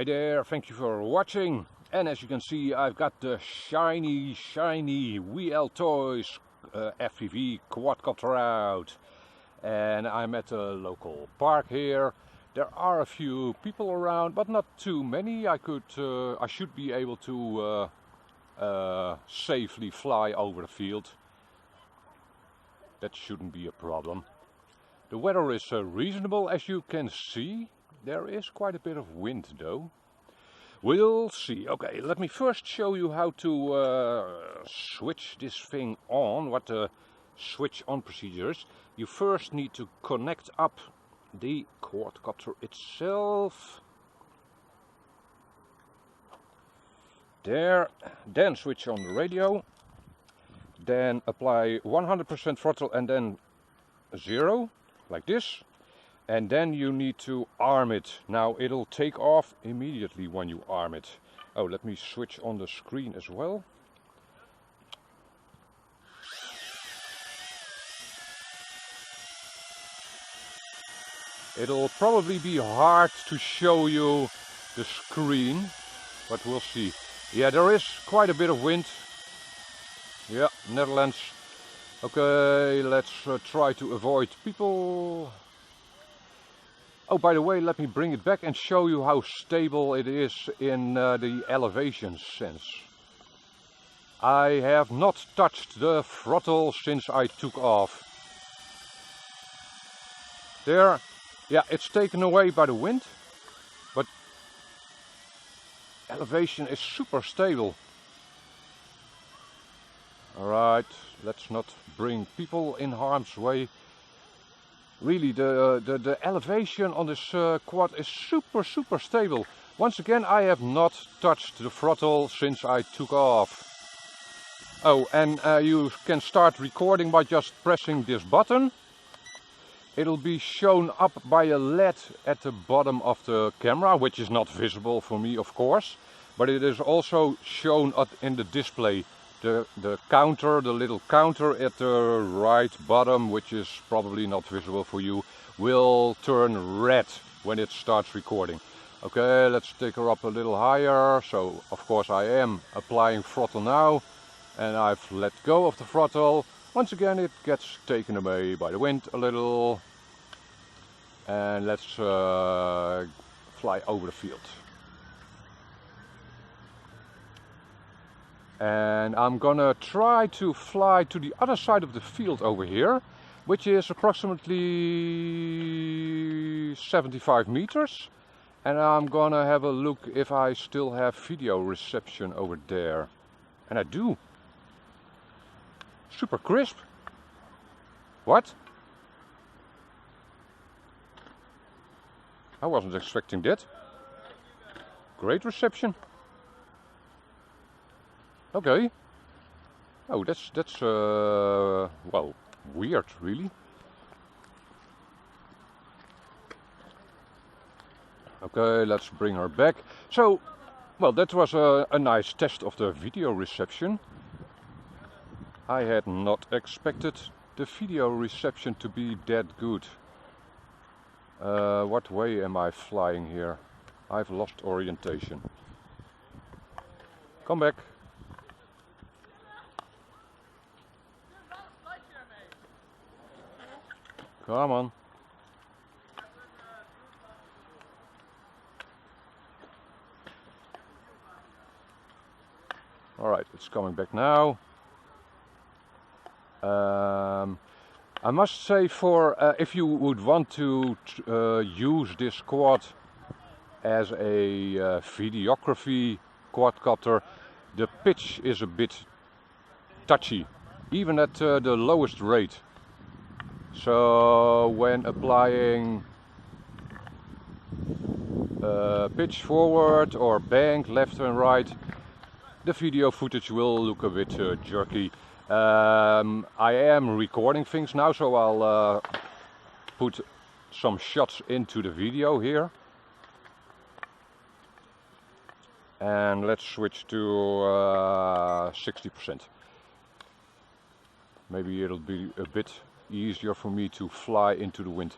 Hi there, thank you for watching. And as you can see, I've got the shiny WLtoys FPV Quadcopter out. And I'm at a local park here. There are a few people around, but not too many. I should be able to safely fly over the field. That shouldn't be a problem. The weather is reasonable, as you can see. There is quite a bit of wind though. We'll see. Okay, let me first show you how to switch this thing on, what the switch on procedure is. You first need to connect up the quadcopter itself. There, then switch on the radio. Then apply 100% throttle and then 0, like this. And then you need to arm it. Now it'll take off immediately when you arm it. Oh, let me switch on the screen as well. It'll probably be hard to show you the screen, but we'll see. Yeah, there is quite a bit of wind. Yeah, Netherlands. Okay, let's try to avoid people. Oh, by the way, let me bring it back and show you how stable it is in the elevation sense. I have not touched the throttle since I took off. There, yeah, it's taken away by the wind, but elevation is super stable. Alright, let's not bring people in harm's way. Really, the elevation on this quad is super stable. Once again, I have not touched the throttle since I took off. Oh, and you can start recording by just pressing this button. It'll be shown up by a LED at the bottom of the camera, which is not visible for me, of course. But it is also shown in the display. The counter, the little counter at the right bottom, which is probably not visible for you, will turn red when it starts recording. Okay, let's take her up a little higher. So, of course, I am applying throttle now, and I've let go of the throttle. Once again, it gets taken away by the wind a little. And let's fly over the field. And I'm gonna try to fly to the other side of the field over here, which is approximately 75 meters. And I'm gonna have a look if I still have video reception over there. And I do. Super crisp. What? I wasn't expecting that. Great reception. Okay. Oh, that's well, weird, really. Okay, let's bring her back. So, well, that was a nice test of the video reception. I had not expected the video reception to be that good. What way am I flying here? I've lost orientation. Come back. Come on. Alright, it's coming back now. I must say, for if you would want to use this quad as a videography quadcopter, the pitch is a bit touchy, even at the lowest rate. So when applying pitch forward or bank left and right, the video footage will look a bit jerky. I am recording things now, so I'll put some shots into the video here. And let's switch to 60%. Maybe it'll be a bit easier for me to fly into the wind.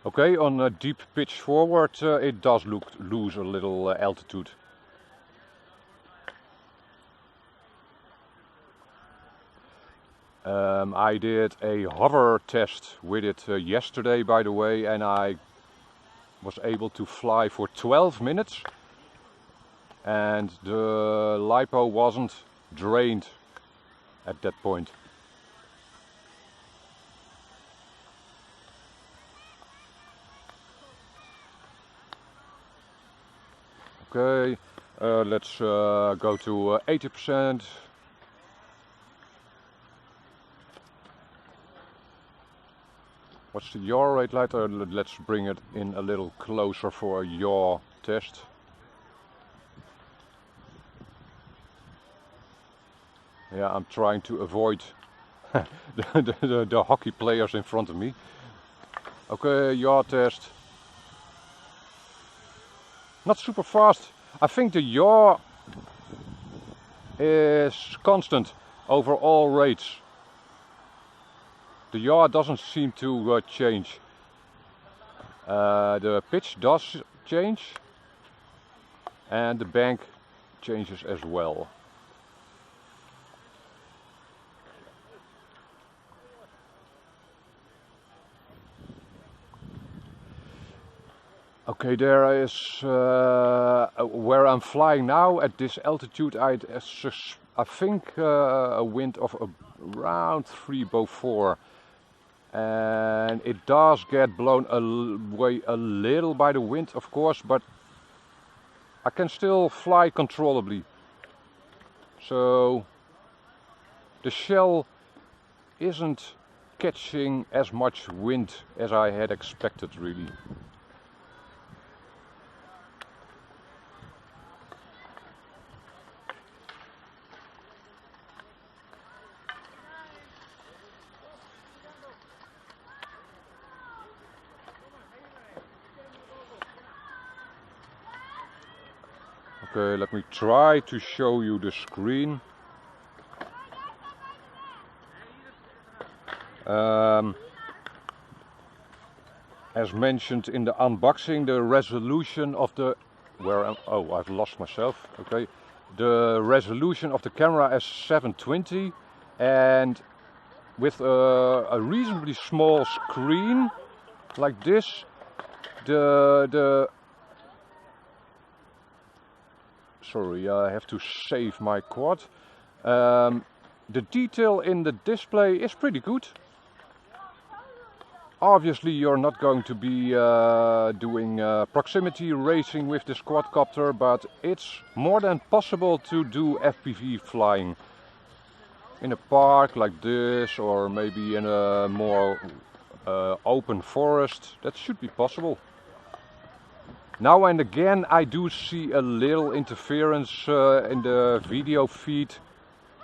Okay, on a deep pitch forward it does lose a little altitude. I did a hover test with it yesterday, by the way, and I was able to fly for 12 minutes and the Lipo wasn't drained at that point. Okay, let's go to 80%. What's the yaw rate like? Let's bring it in a little closer for a yaw test. Yeah, I'm trying to avoid the hockey players in front of me. Okay, yaw test. Not super fast. I think the yaw is constant over all rates. The yaw doesn't seem to change. The pitch does change and the bank changes as well. Okay, there is where I'm flying now at this altitude. I think a wind of around 304. And it does get blown away a little by the wind, of course, but I can still fly controllably. So the shell isn't catching as much wind as I had expected, really. Okay, let me try to show you the screen. As mentioned in the unboxing, the resolution of the... Oh, I've lost myself. Okay, the resolution of the camera is 720, and with a reasonably small screen like this, sorry, I have to save my quad. The detail in the display is pretty good. Obviously you're not going to be doing proximity racing with this quadcopter, but it's more than possible to do FPV flying in a park like this, or maybe in a more open forest. That should be possible. Now and again I do see a little interference in the video feed,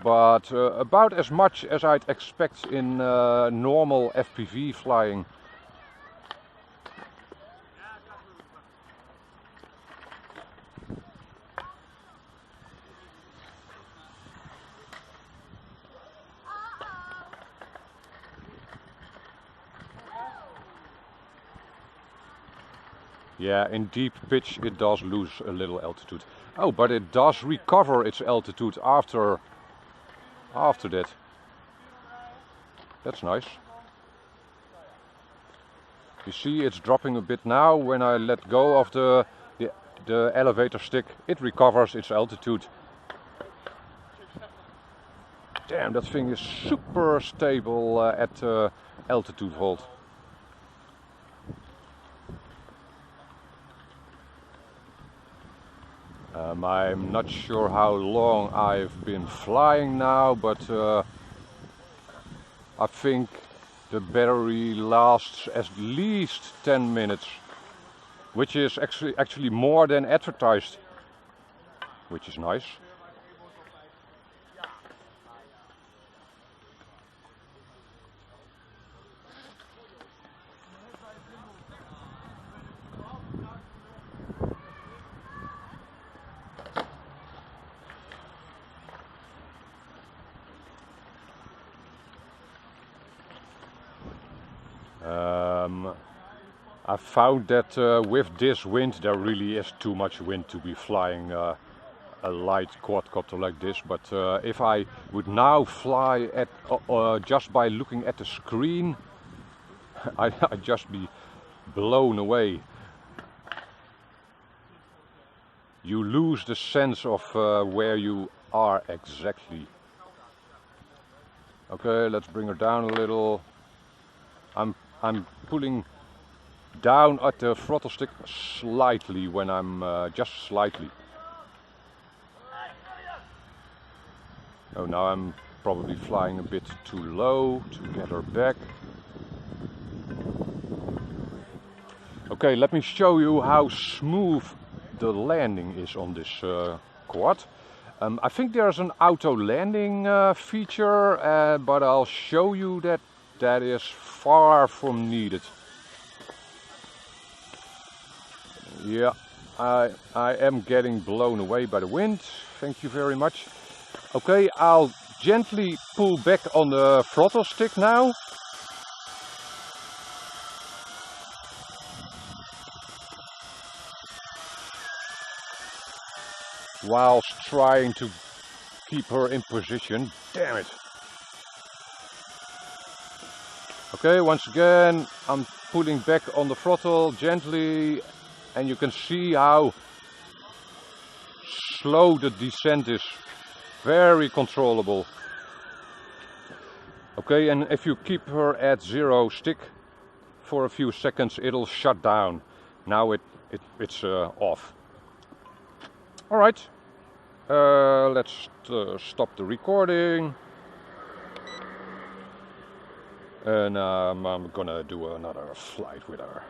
but about as much as I'd expect in normal FPV flying. Yeah, in deep pitch it does lose a little altitude. Oh, but it does recover its altitude after that. That's nice. You see it's dropping a bit now. When I let go of the elevator stick, it recovers its altitude. Damn, that thing is super stable at altitude hold. I'm not sure how long I've been flying now, but I think the battery lasts at least 10 minutes, which is actually more than advertised, which is nice. I found that with this wind there really is too much wind to be flying a light quadcopter like this, but if I would now fly at just by looking at the screen, I'd just be blown away. You lose the sense of where you are exactly. Okay, let's bring her down a little. I'm pulling down at the throttle stick slightly when I'm just slightly. Oh, now I'm probably flying a bit too low to get her back. Okay, let me show you how smooth the landing is on this quad. I think there's an auto landing feature, but I'll show you that that is far from needed. Yeah, I am getting blown away by the wind. Thank you very much. Okay, I'll gently pull back on the throttle stick now. Whilst trying to keep her in position. Damn it. Okay, once again I'm pulling back on the throttle gently, and you can see how slow the descent is. Very controllable. Okay, and if you keep her at 0 stick for a few seconds, it'll shut down. Now it's off. Alright, let's stop the recording. And I'm gonna do another flight with her.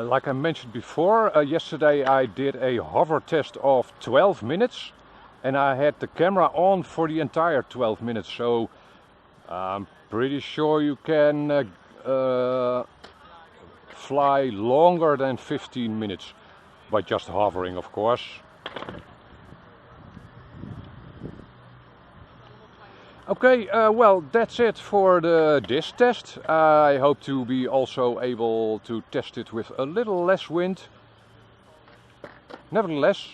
Like I mentioned before, yesterday I did a hover test of 12 minutes and I had the camera on for the entire 12 minutes, so I'm pretty sure you can fly longer than 15 minutes by just hovering, of course. Okay, well, that's it for this test. I hope to be also able to test it with a little less wind. Nevertheless,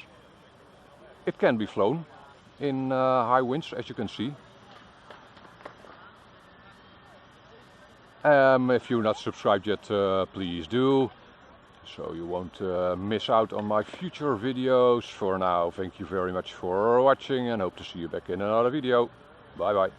it can be flown in high winds, as you can see. If you're not subscribed yet, please do, so you won't miss out on my future videos. For now, thank you very much for watching and hope to see you back in another video. Bye bye.